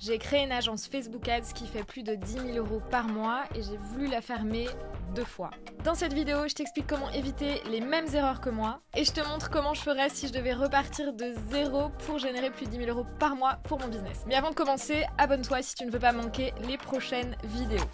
J'ai créé une agence Facebook Ads qui fait plus de 10 000 € par mois et j'ai voulu la fermer 2 fois. Dans cette vidéo, je t'explique comment éviter les mêmes erreurs que moi et je te montre comment je ferais si je devais repartir de zéro pour générer plus de 10 000 € par mois pour mon business. Mais avant de commencer, abonne-toi si tu ne veux pas manquer les prochaines vidéos.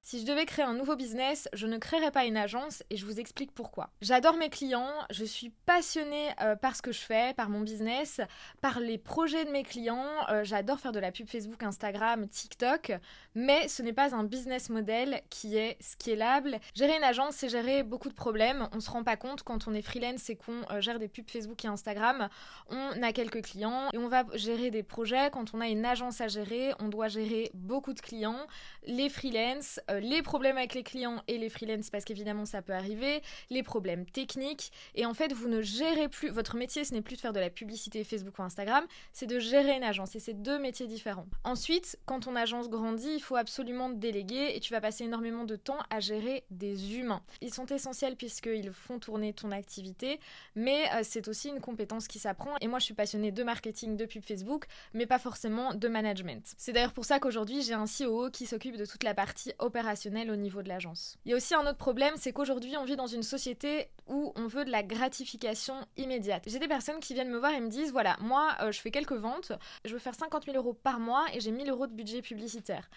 Si je devais créer un nouveau business, je ne créerais pas une agence et je vous explique pourquoi. J'adore mes clients, je suis passionnée par ce que je fais, par mon business, par les projets de mes clients, j'adore faire de la pub Facebook, Instagram, TikTok, mais ce n'est pas un business model qui est scalable. Gérer une agence, c'est gérer beaucoup de problèmes, on se rend pas compte quand on est freelance et qu'on gère des pubs Facebook et Instagram, on a quelques clients et on va gérer des projets. Quand on a une agence à gérer, on doit gérer beaucoup de clients, les freelance, les problèmes avec les clients et les freelance parce qu'évidemment ça peut arriver, les problèmes techniques et en fait vous ne gérez plus, votre métier ce n'est plus de faire de la publicité Facebook ou Instagram, c'est de gérer une agence et c'est deux métiers différents. Ensuite, quand ton agence grandit, il faut absolument déléguer et tu vas passer énormément de temps à gérer des humains. Ils sont essentiels puisqu'ils font tourner ton activité, mais c'est aussi une compétence qui s'apprend et moi je suis passionnée de marketing, de pub Facebook, mais pas forcément de management. C'est d'ailleurs pour ça qu'aujourd'hui j'ai un COO qui s'occupe de toute la partie opérationnelle au niveau de l'agence. Il y a aussi un autre problème, c'est qu'aujourd'hui on vit dans une société où on veut de la gratification immédiate. J'ai des personnes qui viennent me voir et me disent voilà, moi je fais quelques ventes, je veux faire 50 000 € par mois et j'ai 1 000 € de budget publicitaire.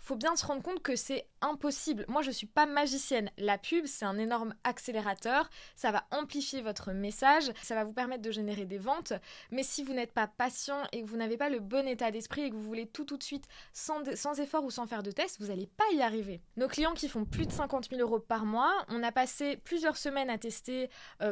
Faut bien se rendre compte que c'est impossible. Moi, je suis pas magicienne. La pub, c'est un énorme accélérateur. Ça va amplifier votre message. Ça va vous permettre de générer des ventes. Mais si vous n'êtes pas patient et que vous n'avez pas le bon état d'esprit et que vous voulez tout de suite, sans effort ou sans faire de test, vous n'allez pas y arriver. Nos clients qui font plus de 50 000 € par mois, on a passé plusieurs semaines à tester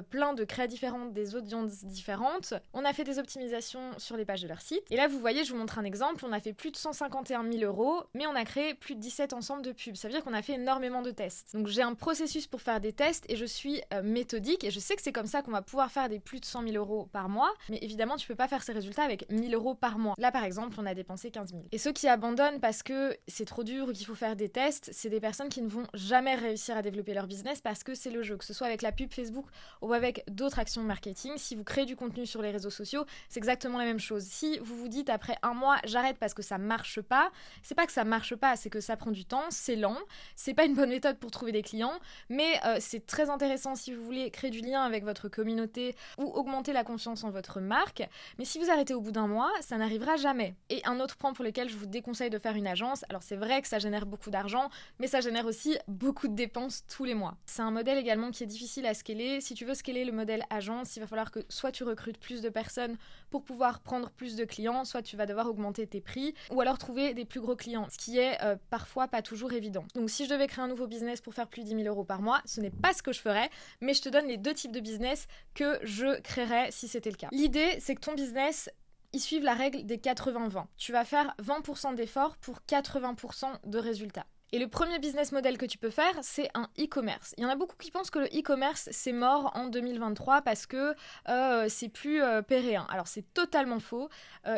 plein de créas différentes, des audiences différentes. On a fait des optimisations sur les pages de leur site. Et là, vous voyez, je vous montre un exemple. On a fait plus de 151 000 €, mais on a créé plus de 17 ensembles de pubs. Ça veut dire qu'on a fait énormément de tests. Donc j'ai un processus pour faire des tests et je suis méthodique et je sais que c'est comme ça qu'on va pouvoir faire des plus de 100 000 € par mois. Mais évidemment, tu peux pas faire ces résultats avec 1 000 € par mois. Là, par exemple, on a dépensé 15 000. Et ceux qui abandonnent parce que c'est trop dur ou qu'il faut faire des tests, c'est des personnes qui ne vont jamais réussir à développer leur business parce que c'est le jeu. Que ce soit avec la pub Facebook ou avec d'autres actions marketing, si vous créez du contenu sur les réseaux sociaux, c'est exactement la même chose. Si vous vous dites après un mois, j'arrête parce que ça marche pas, c'est pas que ça marche pas, c'est que ça prend du temps, c'est lent, c'est pas une bonne méthode pour trouver des clients, mais c'est très intéressant si vous voulez créer du lien avec votre communauté ou augmenter la confiance en votre marque. Mais si vous arrêtez au bout d'un mois, ça n'arrivera jamais. Et un autre point pour lequel je vous déconseille de faire une agence, alors c'est vrai que ça génère beaucoup d'argent, mais ça génère aussi beaucoup de dépenses tous les mois. C'est un modèle également qui est difficile à scaler. Si tu veux scaler le modèle agence, il va falloir que soit tu recrutes plus de personnes pour pouvoir prendre plus de clients, soit tu vas devoir augmenter tes prix, ou alors trouver des plus gros clients, ce qui est parfois pas toujours évident. Donc si je devais créer un nouveau business pour faire plus de 10 000 € par mois, ce n'est pas ce que je ferais, mais je te donne les deux types de business que je créerais si c'était le cas. L'idée, c'est que ton business il suive la règle des 80-20. Tu vas faire 20% d'efforts pour 80% de résultats. Et le premier business model que tu peux faire, c'est un e-commerce. Il y en a beaucoup qui pensent que le e-commerce, c'est mort en 2023 parce que c'est plus péréen. Alors, c'est totalement faux.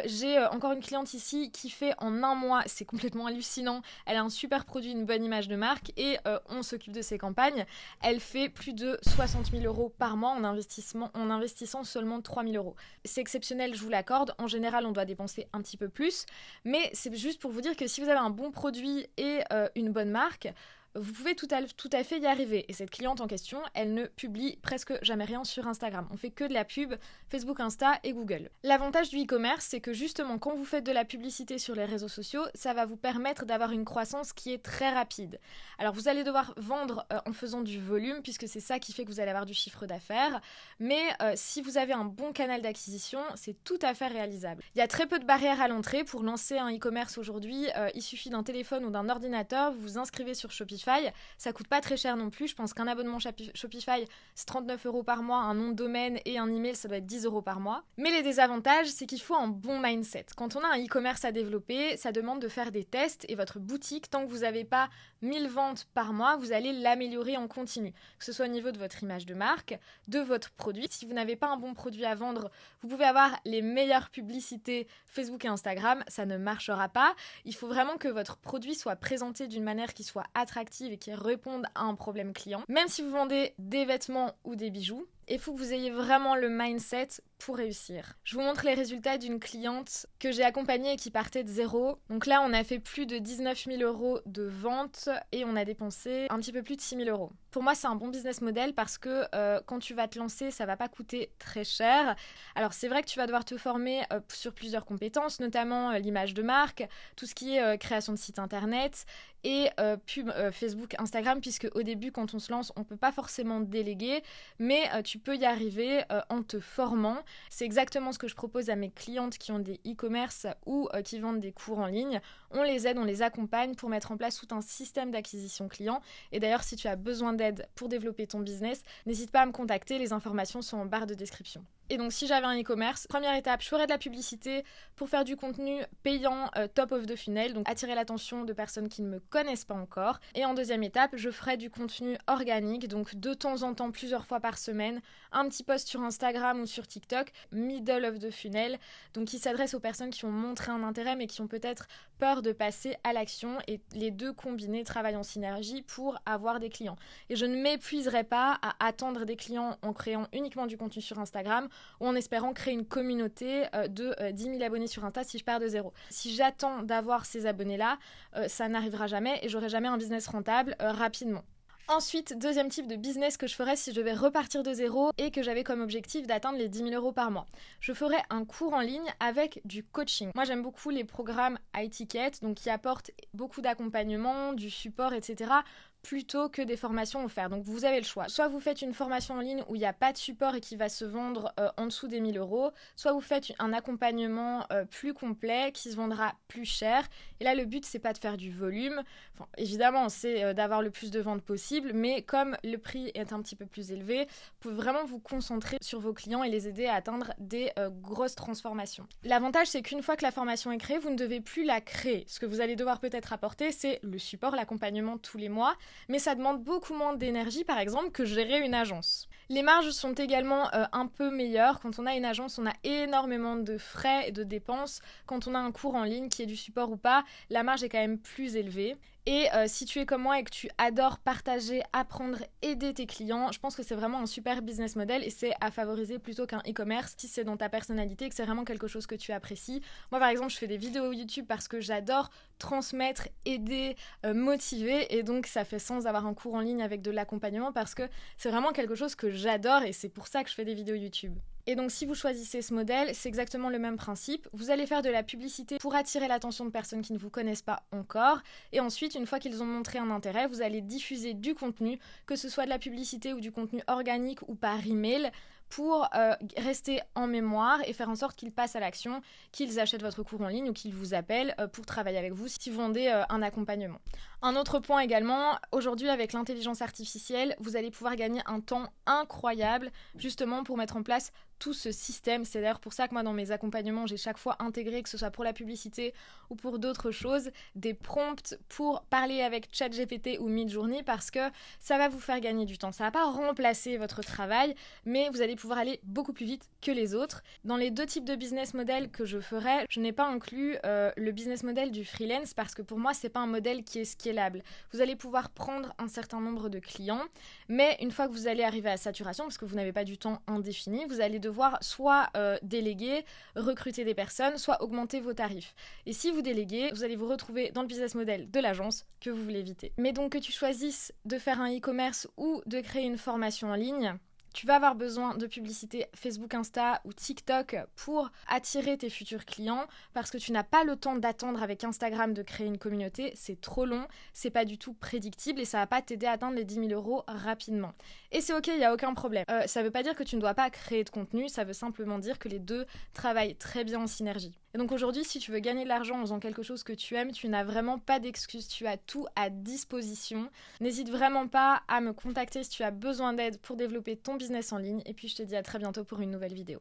J'ai encore une cliente ici qui fait en un mois, c'est complètement hallucinant, elle a un super produit, une bonne image de marque et on s'occupe de ses campagnes. Elle fait plus de 60 000 € par mois en investissant seulement 3 000 €. C'est exceptionnel, je vous l'accorde. En général, on doit dépenser un petit peu plus. Mais c'est juste pour vous dire que si vous avez un bon produit et une bonne marque, vous pouvez tout à fait y arriver. Et cette cliente en question, elle ne publie presque jamais rien sur Instagram. On fait que de la pub Facebook, Insta et Google. L'avantage du e-commerce, c'est que justement, quand vous faites de la publicité sur les réseaux sociaux, ça va vous permettre d'avoir une croissance qui est très rapide. Alors, vous allez devoir vendre en faisant du volume, puisque c'est ça qui fait que vous allez avoir du chiffre d'affaires. Mais si vous avez un bon canal d'acquisition, c'est tout à fait réalisable. Il y a très peu de barrières à l'entrée. Pour lancer un e-commerce aujourd'hui, il suffit d'un téléphone ou d'un ordinateur, vous vous inscrivez sur Shopify. Ça coûte pas très cher non plus. Je pense qu'un abonnement Shopify, c'est 39 € par mois, un nom de domaine et un email, ça doit être 10 € par mois. Mais les désavantages, c'est qu'il faut un bon mindset. Quand on a un e-commerce à développer, ça demande de faire des tests et votre boutique, tant que vous n'avez pas 1000 ventes par mois, vous allez l'améliorer en continu. Que ce soit au niveau de votre image de marque, de votre produit. Si vous n'avez pas un bon produit à vendre, vous pouvez avoir les meilleures publicités Facebook et Instagram, ça ne marchera pas. Il faut vraiment que votre produit soit présenté d'une manière qui soit attractive et qui réponde à un problème client. Même si vous vendez des vêtements ou des bijoux, et il faut que vous ayez vraiment le mindset pour réussir. Je vous montre les résultats d'une cliente que j'ai accompagnée et qui partait de zéro. Donc là, on a fait plus de 19 000 € de vente et on a dépensé un petit peu plus de 6 000 €. Pour moi, c'est un bon business model parce que quand tu vas te lancer, ça va pas coûter très cher. Alors c'est vrai que tu vas devoir te former sur plusieurs compétences, notamment l'image de marque, tout ce qui est création de site internet et pub Facebook, Instagram, puisque au début, quand on se lance, on peut pas forcément déléguer, mais tu peux y arriver en te formant. C'est exactement ce que je propose à mes clientes qui ont des e-commerce ou qui vendent des cours en ligne. On les aide, on les accompagne pour mettre en place tout un système d'acquisition client. Et d'ailleurs, si tu as besoin d'aide pour développer ton business, n'hésite pas à me contacter, les informations sont en barre de description. Et donc si j'avais un e-commerce, première étape, je ferais de la publicité pour faire du contenu payant top of the funnel, donc attirer l'attention de personnes qui ne me connaissent pas encore. Et en deuxième étape, je ferais du contenu organique, donc de temps en temps, plusieurs fois par semaine, un petit post sur Instagram ou sur TikTok, middle of the funnel, donc qui s'adresse aux personnes qui ont montré un intérêt mais qui ont peut-être peur de passer à l'action, et les deux combinés travaillent en synergie pour avoir des clients. Et je ne m'épuiserai pas à attendre des clients en créant uniquement du contenu sur Instagram ou en espérant créer une communauté de 10 000 abonnés sur Insta si je pars de zéro. Si j'attends d'avoir ces abonnés-là, ça n'arrivera jamais et j'aurai jamais un business rentable rapidement. Ensuite, deuxième type de business que je ferais si je devais repartir de zéro et que j'avais comme objectif d'atteindre les 10 000 € par mois. Je ferais un cours en ligne avec du coaching. Moi, j'aime beaucoup les programmes high ticket, donc qui apportent beaucoup d'accompagnement, du support, etc., plutôt que des formations offertes. Donc vous avez le choix. Soit vous faites une formation en ligne où il n'y a pas de support et qui va se vendre en dessous des 1 000 €, soit vous faites un accompagnement plus complet qui se vendra plus cher. Et là, le but, c'est pas de faire du volume. Enfin, évidemment, c'est d'avoir le plus de ventes possible, mais comme le prix est un petit peu plus élevé, vous pouvez vraiment vous concentrer sur vos clients et les aider à atteindre des grosses transformations. L'avantage, c'est qu'une fois que la formation est créée, vous ne devez plus la créer. Ce que vous allez devoir peut-être apporter, c'est le support, l'accompagnement tous les mois, mais ça demande beaucoup moins d'énergie, par exemple, que gérer une agence. Les marges sont également un peu meilleures. Quand on a une agence, on a énormément de frais et de dépenses. Quand on a un cours en ligne, qui est du support ou pas, la marge est quand même plus élevée. Et si tu es comme moi et que tu adores partager, apprendre, aider tes clients, je pense que c'est vraiment un super business model et c'est à favoriser plutôt qu'un e-commerce si c'est dans ta personnalité et que c'est vraiment quelque chose que tu apprécies. Moi, par exemple, je fais des vidéos YouTube parce que j'adore transmettre, aider, motiver, et donc ça fait sens d'avoir un cours en ligne avec de l'accompagnement parce que c'est vraiment quelque chose que j'adore et c'est pour ça que je fais des vidéos YouTube. Et donc si vous choisissez ce modèle, c'est exactement le même principe. Vous allez faire de la publicité pour attirer l'attention de personnes qui ne vous connaissent pas encore. Et ensuite, une fois qu'ils ont montré un intérêt, vous allez diffuser du contenu, que ce soit de la publicité ou du contenu organique ou par email, pour rester en mémoire et faire en sorte qu'ils passent à l'action, qu'ils achètent votre cours en ligne ou qu'ils vous appellent pour travailler avec vous si vous vendez un accompagnement. Un autre point également, aujourd'hui avec l'intelligence artificielle, vous allez pouvoir gagner un temps incroyable justement pour mettre en place tout ce système. C'est d'ailleurs pour ça que moi dans mes accompagnements, j'ai chaque fois intégré, que ce soit pour la publicité ou pour d'autres choses, des prompts pour parler avec ChatGPT ou Midjourney parce que ça va vous faire gagner du temps. Ça va pas remplacer votre travail, mais vous allez pouvoir aller beaucoup plus vite que les autres. Dans les deux types de business model que je ferai, je n'ai pas inclus le business model du freelance parce que pour moi, c'est pas un modèle qui est scalable. Vous allez pouvoir prendre un certain nombre de clients, mais une fois que vous allez arriver à saturation, parce que vous n'avez pas du temps indéfini, vous allez devoir soit déléguer, recruter des personnes, soit augmenter vos tarifs. Et si vous déléguez, vous allez vous retrouver dans le business model de l'agence que vous voulez éviter. Mais donc que tu choisisses de faire un e-commerce ou de créer une formation en ligne, tu vas avoir besoin de publicité Facebook, Insta ou TikTok pour attirer tes futurs clients parce que tu n'as pas le temps d'attendre avec Instagram de créer une communauté. C'est trop long, c'est pas du tout prédictible et ça va pas t'aider à atteindre les 10 000 € rapidement. Et c'est ok, il n'y a aucun problème. Ça veut pas dire que tu ne dois pas créer de contenu, ça veut simplement dire que les deux travaillent très bien en synergie. Et donc aujourd'hui, si tu veux gagner de l'argent en faisant quelque chose que tu aimes, tu n'as vraiment pas d'excuses, tu as tout à disposition. N'hésite vraiment pas à me contacter si tu as besoin d'aide pour développer ton business en ligne. Et puis je te dis à très bientôt pour une nouvelle vidéo.